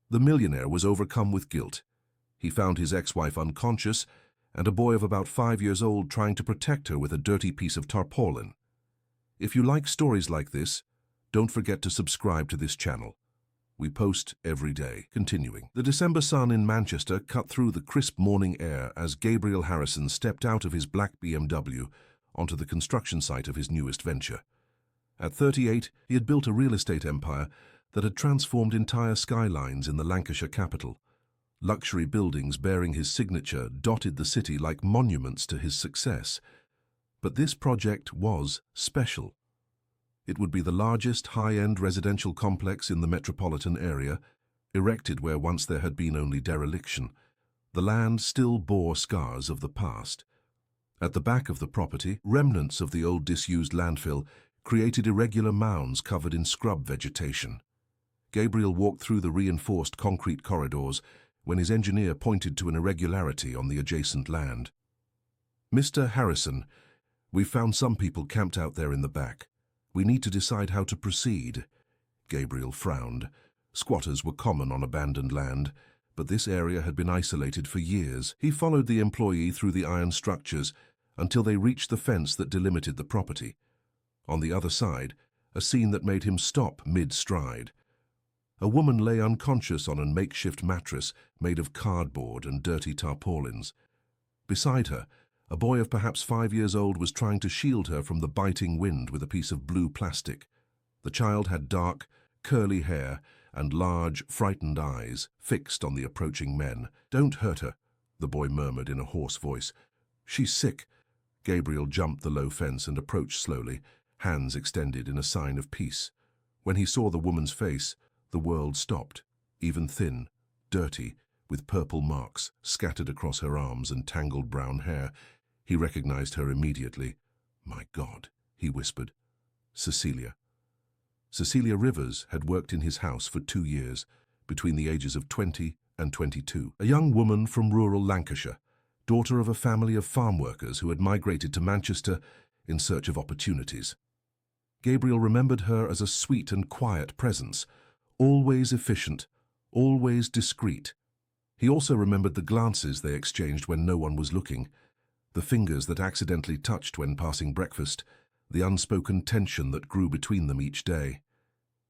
The millionaire was overcome with guilt. He found his ex-wife unconscious and a boy of about 5 years old trying to protect her with a dirty piece of tarpaulin. If you like stories like this, don't forget to subscribe to this channel. We post every day. Continuing. The December sun in Manchester cut through the crisp morning air as Gabriel Harrison stepped out of his black BMW onto the construction site of his newest venture. At 38, he had built a real estate empire that had transformed entire skylines in the Lancashire capital. Luxury buildings bearing his signature dotted the city like monuments to his success. But this project was special. It would be the largest high-end residential complex in the metropolitan area, erected where once there had been only dereliction. The land still bore scars of the past. At the back of the property, remnants of the old disused landfill created irregular mounds covered in scrub vegetation. Gabriel walked through the reinforced concrete corridors when his engineer pointed to an irregularity on the adjacent land. "Mr. Harrison, we've found some people camped out there in the back. We need to decide how to proceed." Gabriel frowned. Squatters were common on abandoned land, but this area had been isolated for years. He followed the employee through the iron structures until they reached the fence that delimited the property. On the other side, a scene that made him stop mid-stride. A woman lay unconscious on a makeshift mattress made of cardboard and dirty tarpaulins. Beside her, a boy of perhaps 5 years old was trying to shield her from the biting wind with a piece of blue plastic. The child had dark, curly hair and large, frightened eyes fixed on the approaching men. "Don't hurt her," the boy murmured in a hoarse voice. "She's sick." Gabriel jumped the low fence and approached slowly, hands extended in a sign of peace. When he saw the woman's face, the world stopped, even thin, dirty, with purple marks scattered across her arms and tangled brown hair. He recognized her immediately. "My God," he whispered. Cecilia. Cecilia Rivers had worked in his house for 2 years, between the ages of 20 and 22. A young woman from rural Lancashire, daughter of a family of farm workers who had migrated to Manchester in search of opportunities. Gabriel remembered her as a sweet and quiet presence, always efficient, always discreet. He also remembered the glances they exchanged when no one was looking, the fingers that accidentally touched when passing breakfast, the unspoken tension that grew between them each day.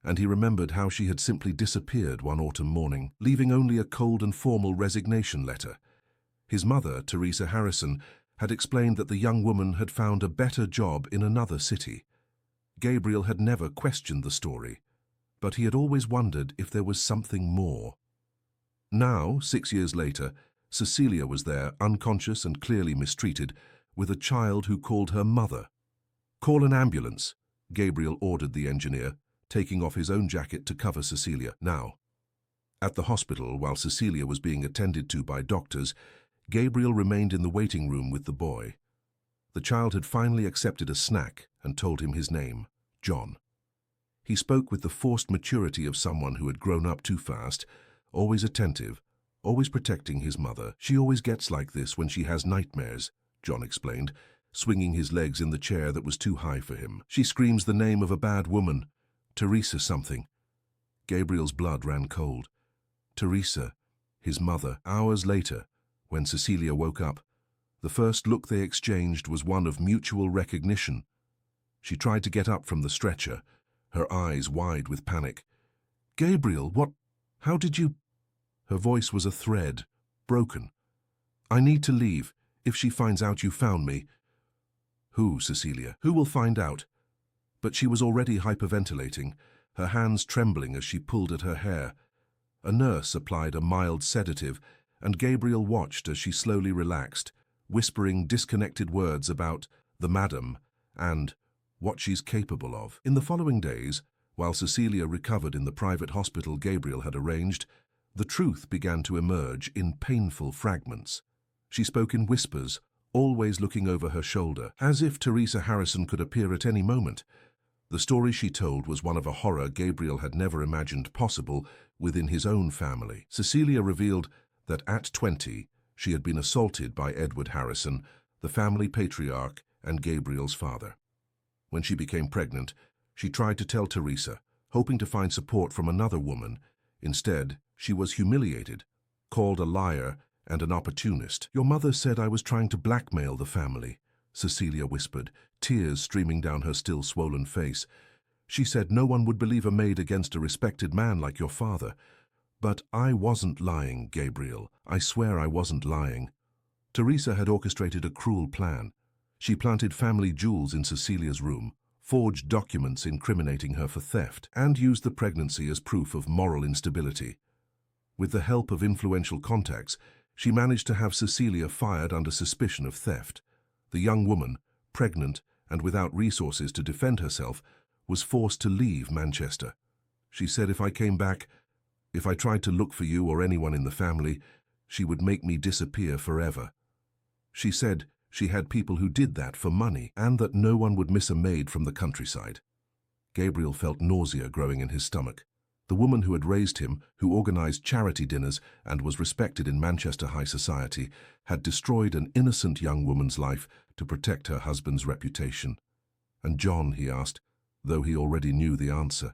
And he remembered how she had simply disappeared one autumn morning, leaving only a cold and formal resignation letter. His mother, Teresa Harrison, had explained that the young woman had found a better job in another city. Gabriel had never questioned the story, but he had always wondered if there was something more. Now, 6 years later, Cecilia was there, unconscious and clearly mistreated, with a child who called her mother. "Call an ambulance," Gabriel ordered the engineer, taking off his own jacket to cover Cecilia. Now, at the hospital, while Cecilia was being attended to by doctors, Gabriel remained in the waiting room with the boy. The child had finally accepted a snack and told him his name, John. He spoke with the forced maturity of someone who had grown up too fast, always attentive, always protecting his mother. "She always gets like this when she has nightmares," John explained, swinging his legs in the chair that was too high for him. "She screams the name of a bad woman, Teresa something." Gabriel's blood ran cold. Teresa, his mother. Hours later, when Cecilia woke up, the first look they exchanged was one of mutual recognition. She tried to get up from the stretcher, her eyes wide with panic. "Gabriel, how did you—" Her voice was a thread, broken. "I need to leave, if she finds out you found me." "Who, Cecilia? Who will find out?" But she was already hyperventilating, her hands trembling as she pulled at her hair. A nurse applied a mild sedative, and Gabriel watched as she slowly relaxed, whispering disconnected words about the madam and what she's capable of. In the following days, while Cecilia recovered in the private hospital Gabriel had arranged, the truth began to emerge in painful fragments. She spoke in whispers, always looking over her shoulder, as if Teresa Harrison could appear at any moment. The story she told was one of a horror Gabriel had never imagined possible within his own family. Cecilia revealed that at 20, she had been assaulted by Edward Harrison, the family patriarch and Gabriel's father. When she became pregnant, she tried to tell Teresa, hoping to find support from another woman, Instead, she was humiliated, called a liar and an opportunist. "Your mother said I was trying to blackmail the family," Cecilia whispered, tears streaming down her still swollen face. "She said no one would believe a maid against a respected man like your father. But I wasn't lying, Gabriel. I swear I wasn't lying." Teresa had orchestrated a cruel plan. She planted family jewels in Cecilia's room, forged documents incriminating her for theft, and used the pregnancy as proof of moral instability. With the help of influential contacts, she managed to have Cecilia fired under suspicion of theft. The young woman, pregnant and without resources to defend herself, was forced to leave Manchester. She said, "If I came back, if I tried to look for you or anyone in the family, she would make me disappear forever." She said she had people who did that for money, and that no one would miss a maid from the countryside. Gabriel felt nausea growing in his stomach. The woman who had raised him, who organized charity dinners and was respected in Manchester high society, had destroyed an innocent young woman's life to protect her husband's reputation. "And John?" he asked, though he already knew the answer.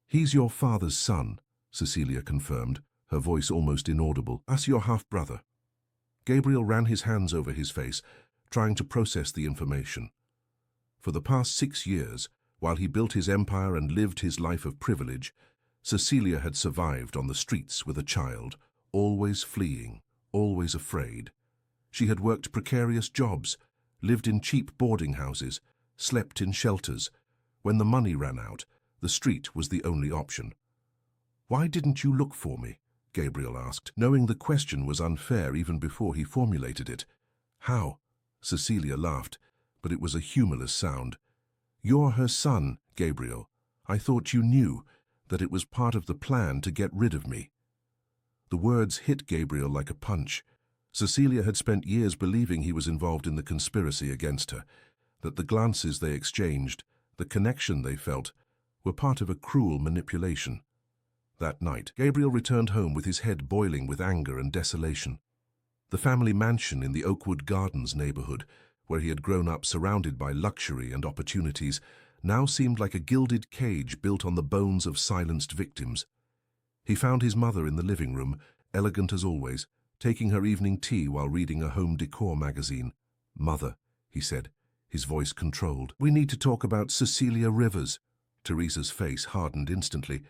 "He's your father's son," Cecilia confirmed, her voice almost inaudible. "As your half-brother." Gabriel ran his hands over his face, trying to process the information. For the past 6 years, while he built his empire and lived his life of privilege, Cecilia had survived on the streets with a child, always fleeing, always afraid. She had worked precarious jobs, lived in cheap boarding houses, slept in shelters. When the money ran out, the street was the only option. "Why didn't you look for me?" Gabriel asked, knowing the question was unfair even before he formulated it. "How?" Cecilia laughed, but it was a humorless sound. "You're her son, Gabriel. I thought you knew that it was part of the plan to get rid of me." The words hit Gabriel like a punch. Cecilia had spent years believing he was involved in the conspiracy against her, that the glances they exchanged, the connection they felt, were part of a cruel manipulation. That night, Gabriel returned home with his head boiling with anger and desolation. The family mansion in the Oakwood Gardens neighborhood, where he had grown up surrounded by luxury and opportunities, now seemed like a gilded cage built on the bones of silenced victims. He found his mother in the living room, elegant as always, taking her evening tea while reading a home decor magazine. "Mother," he said, his voice controlled, "we need to talk about Cecilia Rivers." Teresa's face hardened instantly.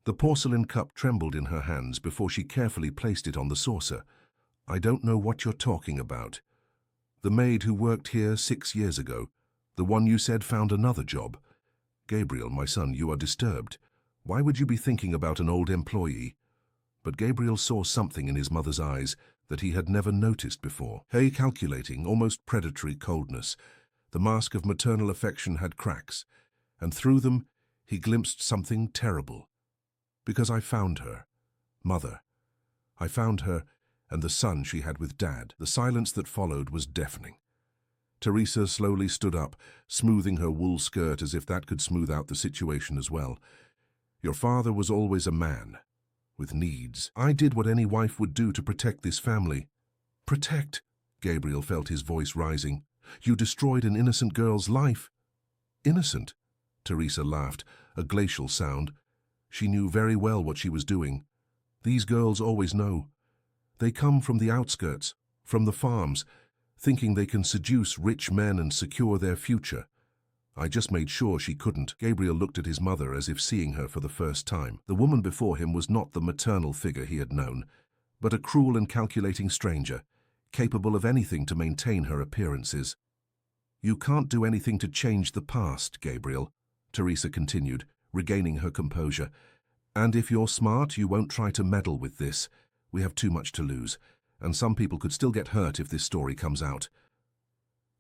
The porcelain cup trembled in her hands before she carefully placed it on the saucer. "I don't know what you're talking about." "The maid who worked here 6 years ago, the one you said found another job." "Gabriel, my son, you are disturbed. Why would you be thinking about an old employee?" But Gabriel saw something in his mother's eyes that he had never noticed before. A calculating, almost predatory coldness. The mask of maternal affection had cracks, and through them he glimpsed something terrible. "Because I found her, Mother. I found her and the son she had with Dad." The silence that followed was deafening. Teresa slowly stood up, smoothing her wool skirt as if that could smooth out the situation as well. "Your father was always a man, with needs. I did what any wife would do to protect this family." "Protect?" Gabriel felt his voice rising. "You destroyed an innocent girl's life." "Innocent?" Teresa laughed, a glacial sound. She knew very well what she was doing. These girls always know. They come from the outskirts, from the farms, thinking they can seduce rich men and secure their future. I just made sure she couldn't." Gabriel looked at his mother as if seeing her for the first time. The woman before him was not the maternal figure he had known, but a cruel and calculating stranger, capable of anything to maintain her appearances. "You can't do anything to change the past, Gabriel," Teresa continued, regaining her composure. "And if you're smart, you won't try to meddle with this. We have too much to lose, and some people could still get hurt if this story comes out."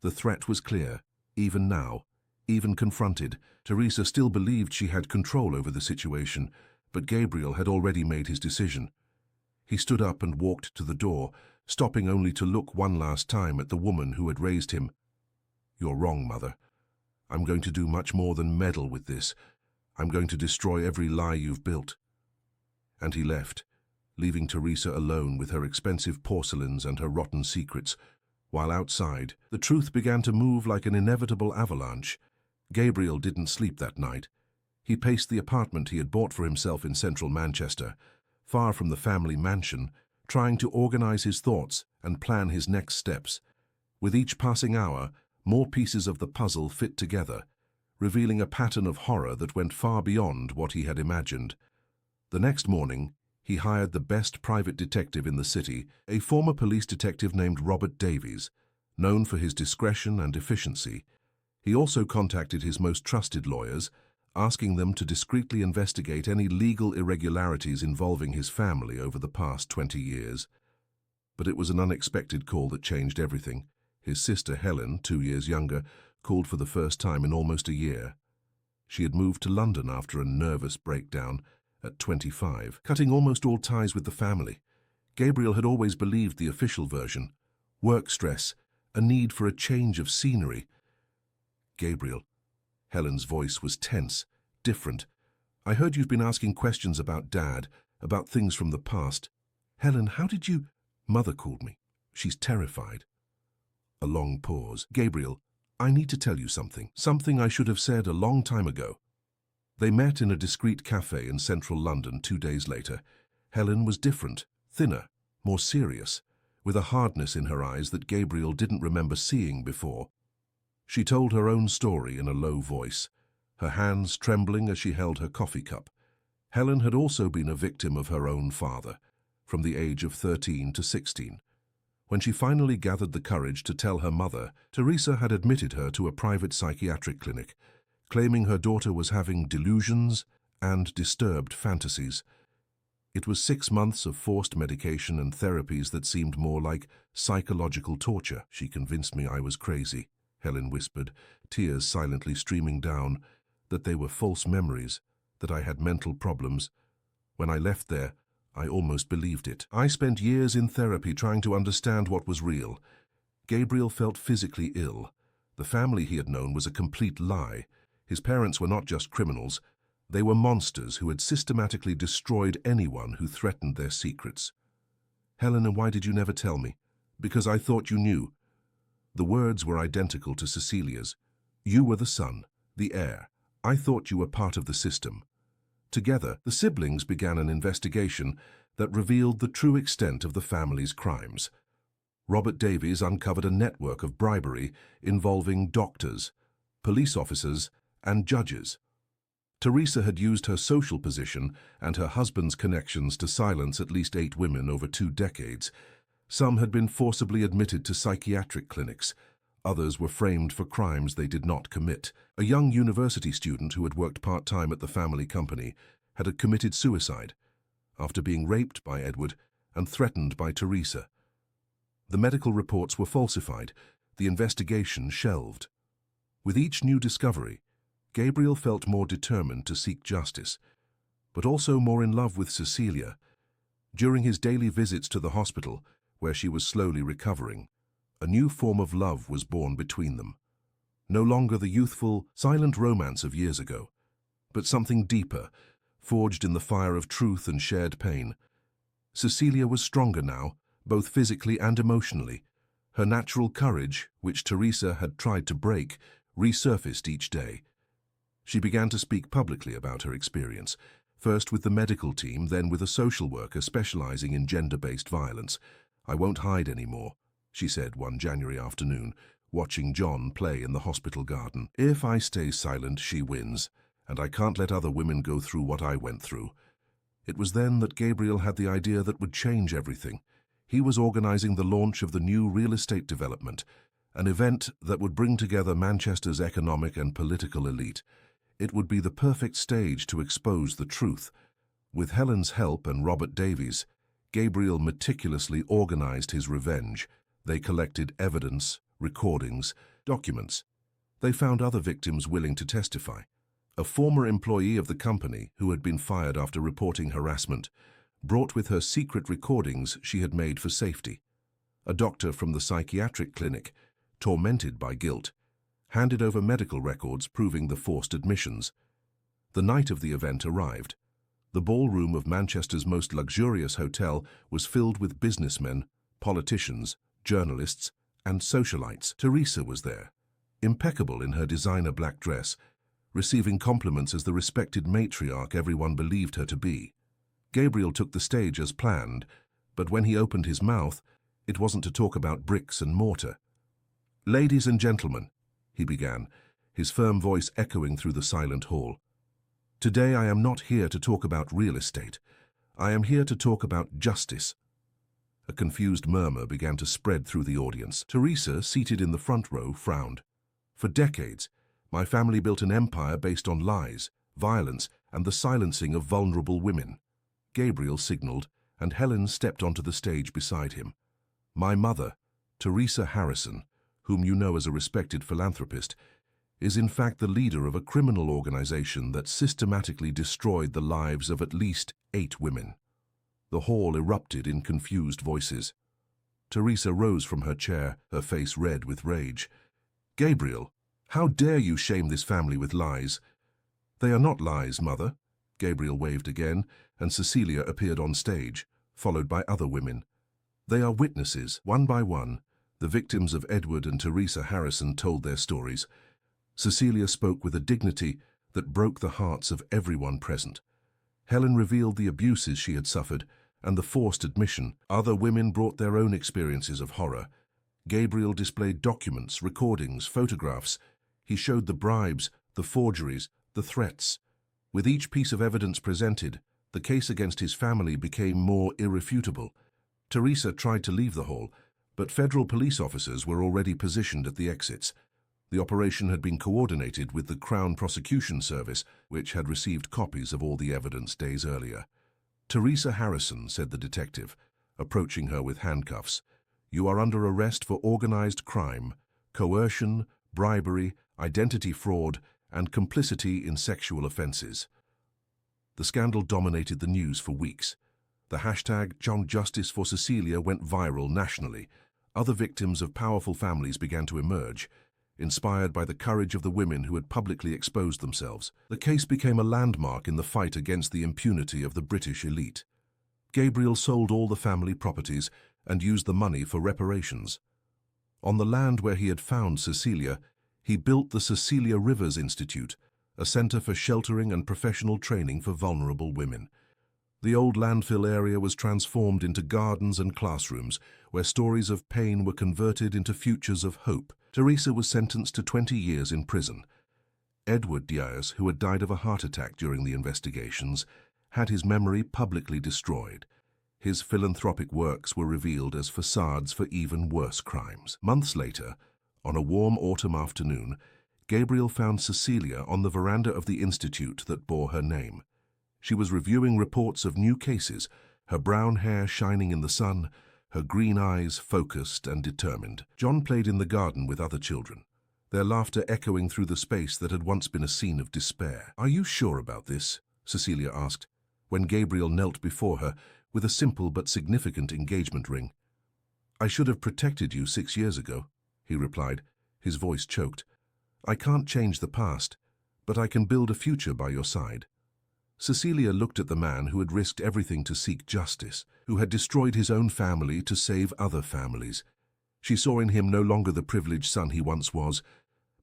The threat was clear, even now. Even confronted, Teresa still believed she had control over the situation, but Gabriel had already made his decision. He stood up and walked to the door, stopping only to look one last time at the woman who had raised him. "You're wrong, Mother. I'm going to do much more than meddle with this. I'm going to destroy every lie you've built." And he left, leaving Teresa alone with her expensive porcelains and her rotten secrets, while outside, the truth began to move like an inevitable avalanche. Gabriel didn't sleep that night. He paced the apartment he had bought for himself in central Manchester, far from the family mansion, trying to organize his thoughts and plan his next steps. With each passing hour, more pieces of the puzzle fit together, revealing a pattern of horror that went far beyond what he had imagined. The next morning, he hired the best private detective in the city, a former police detective named Robert Davies, known for his discretion and efficiency. He also contacted his most trusted lawyers, asking them to discreetly investigate any legal irregularities involving his family over the past 20 years. But it was an unexpected call that changed everything. His sister Helen, 2 years younger, called for the first time in almost a year. She had moved to London after a nervous breakdown at 25, cutting almost all ties with the family. Gabriel had always believed the official version: work stress, a need for a change of scenery. Gabriel. Helen's voice was tense, different. I heard you've been asking questions about Dad, about things from the past. Helen, how did you... Mother called me. She's terrified. A long pause. Gabriel, I need to tell you something. Something I should have said a long time ago. They met in a discreet cafe in central London 2 days later. Helen was different, thinner, more serious, with a hardness in her eyes that Gabriel didn't remember seeing before. She told her own story in a low voice, her hands trembling as she held her coffee cup. Helen had also been a victim of her own father, from the age of 13 to 16. When she finally gathered the courage to tell her mother, Teresa had admitted her to a private psychiatric clinic, claiming her daughter was having delusions and disturbed fantasies. It was 6 months of forced medication and therapies that seemed more like psychological torture. She convinced me I was crazy, Helen whispered, tears silently streaming down, that they were false memories, that I had mental problems. When I left there, I almost believed it. I spent years in therapy trying to understand what was real. Gabriel felt physically ill. The family he had known was a complete lie. His parents were not just criminals. They were monsters who had systematically destroyed anyone who threatened their secrets. Helen, and why did you never tell me? Because I thought you knew. The words were identical to Cecilia's. You were the son, the heir. I thought you were part of the system. Together, the siblings began an investigation that revealed the true extent of the family's crimes. Robert Davies uncovered a network of bribery involving doctors, police officers, and judges. Teresa had used her social position and her husband's connections to silence at least 8 women over 2 decades. Some had been forcibly admitted to psychiatric clinics. Others were framed for crimes they did not commit. A young university student who had worked part-time at the family company had committed suicide after being raped by Edward and threatened by Teresa. The medical reports were falsified, the investigation shelved. With each new discovery, Gabriel felt more determined to seek justice, but also more in love with Cecilia. During his daily visits to the hospital, where she was slowly recovering, a new form of love was born between them. No longer the youthful, silent romance of years ago, but something deeper, forged in the fire of truth and shared pain. Cecilia was stronger now, both physically and emotionally. Her natural courage, which Teresa had tried to break, resurfaced each day. She began to speak publicly about her experience, first with the medical team, then with a social worker specializing in gender-based violence. I won't hide anymore, she said one January afternoon, watching John play in the hospital garden. If I stay silent, she wins, and I can't let other women go through what I went through. It was then that Gabriel had the idea that would change everything. He was organizing the launch of the new real estate development, an event that would bring together Manchester's economic and political elite. It would be the perfect stage to expose the truth. With Helen's help and Robert Davies, Gabriel meticulously organized his revenge. They collected evidence, recordings, documents. They found other victims willing to testify. A former employee of the company, who had been fired after reporting harassment, brought with her secret recordings she had made for safety. A doctor from the psychiatric clinic, tormented by guilt, handed over medical records proving the forced admissions. The night of the event arrived. The ballroom of Manchester's most luxurious hotel was filled with businessmen, politicians, journalists, and socialites. Teresa was there, impeccable in her designer black dress, receiving compliments as the respected matriarch everyone believed her to be. Gabriel took the stage as planned, but when he opened his mouth, it wasn't to talk about bricks and mortar. "Ladies and gentlemen," he began, his firm voice echoing through the silent hall. "Today I am not here to talk about real estate. I am here to talk about justice." A confused murmur began to spread through the audience. Teresa, seated in the front row, frowned. "For decades, my family built an empire based on lies, violence, and the silencing of vulnerable women." Gabriel signaled, and Helen stepped onto the stage beside him. "My mother, Teresa Harrison, whom you know as a respected philanthropist, is in fact the leader of a criminal organization that systematically destroyed the lives of at least 8 women." The hall erupted in confused voices. Teresa rose from her chair, her face red with rage. "Gabriel, how dare you shame this family with lies?" "They are not lies, Mother." Gabriel waved again, and Cecilia appeared on stage, followed by other women. "They are witnesses." One by one, the victims of Edward and Teresa Harrison told their stories. Cecilia spoke with a dignity that broke the hearts of everyone present. Helen revealed the abuses she had suffered and the forced admission. Other women brought their own experiences of horror. Gabriel displayed documents, recordings, photographs. He showed the bribes, the forgeries, the threats. With each piece of evidence presented, the case against his family became more irrefutable. Teresa tried to leave the hall, but federal police officers were already positioned at the exits. The operation had been coordinated with the Crown Prosecution Service, which had received copies of all the evidence days earlier. "Teresa Harrison," said the detective, approaching her with handcuffs, "you are under arrest for organized crime, coercion, bribery, identity fraud, and complicity in sexual offenses." The scandal dominated the news for weeks. The hashtag #JusticeForCecilia for Cecilia went viral nationally. Other victims of powerful families began to emerge, inspired by the courage of the women who had publicly exposed themselves. The case became a landmark in the fight against the impunity of the British elite. Gabriel sold all the family properties and used the money for reparations. On the land where he had found Cecilia, he built the Cecilia Rivers Institute, a center for sheltering and professional training for vulnerable women. The old landfill area was transformed into gardens and classrooms, where stories of pain were converted into futures of hope. Teresa was sentenced to 20 years in prison. Edward Diaz, who had died of a heart attack during the investigations, had his memory publicly destroyed. His philanthropic works were revealed as facades for even worse crimes. Months later, on a warm autumn afternoon, Gabriel found Cecilia on the veranda of the institute that bore her name. She was reviewing reports of new cases, her brown hair shining in the sun, her green eyes focused and determined. John played in the garden with other children, their laughter echoing through the space that had once been a scene of despair. "Are you sure about this?" Cecilia asked, when Gabriel knelt before her with a simple but significant engagement ring. "I should have protected you 6 years ago," he replied, his voice choked. "I can't change the past, but I can build a future by your side." Cecilia looked at the man who had risked everything to seek justice, who had destroyed his own family to save other families. She saw in him no longer the privileged son he once was,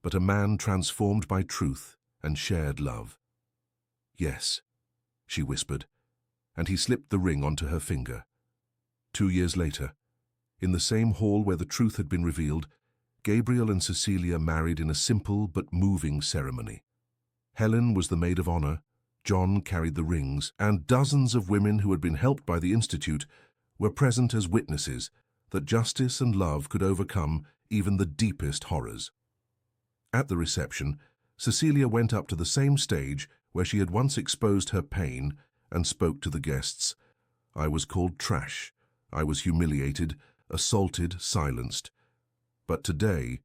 but a man transformed by truth and shared love. "Yes," she whispered, and he slipped the ring onto her finger. 2 years later, in the same hall where the truth had been revealed, Gabriel and Cecilia married in a simple but moving ceremony. Helen was the maid of honor, John carried the rings, and dozens of women who had been helped by the Institute were present as witnesses that justice and love could overcome even the deepest horrors. At the reception, Cecilia went up to the same stage where she had once exposed her pain and spoke to the guests. "I was called trash. I was humiliated, assaulted, silenced. But today,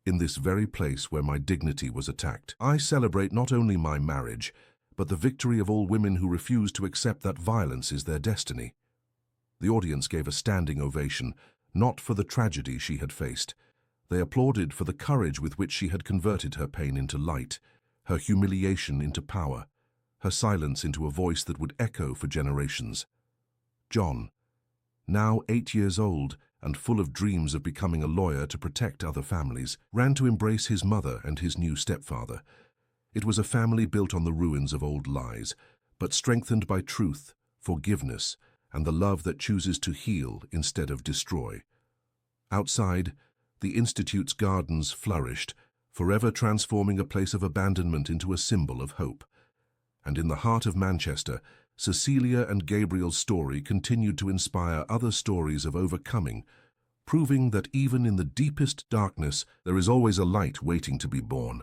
in this very place where my dignity was attacked, I celebrate not only my marriage, but the victory of all women who refuse to accept that violence is their destiny." The audience gave a standing ovation, not for the tragedy she had faced. They applauded for the courage with which she had converted her pain into light, her humiliation into power, her silence into a voice that would echo for generations. John, now 8 years old and full of dreams of becoming a lawyer to protect other families, ran to embrace his mother and his new stepfather. It was a family built on the ruins of old lies, but strengthened by truth, forgiveness, and the love that chooses to heal instead of destroy. Outside, the Institute's gardens flourished, forever transforming a place of abandonment into a symbol of hope. And in the heart of Manchester, Cecilia and Gabriel's story continued to inspire other stories of overcoming, proving that even in the deepest darkness, there is always a light waiting to be born.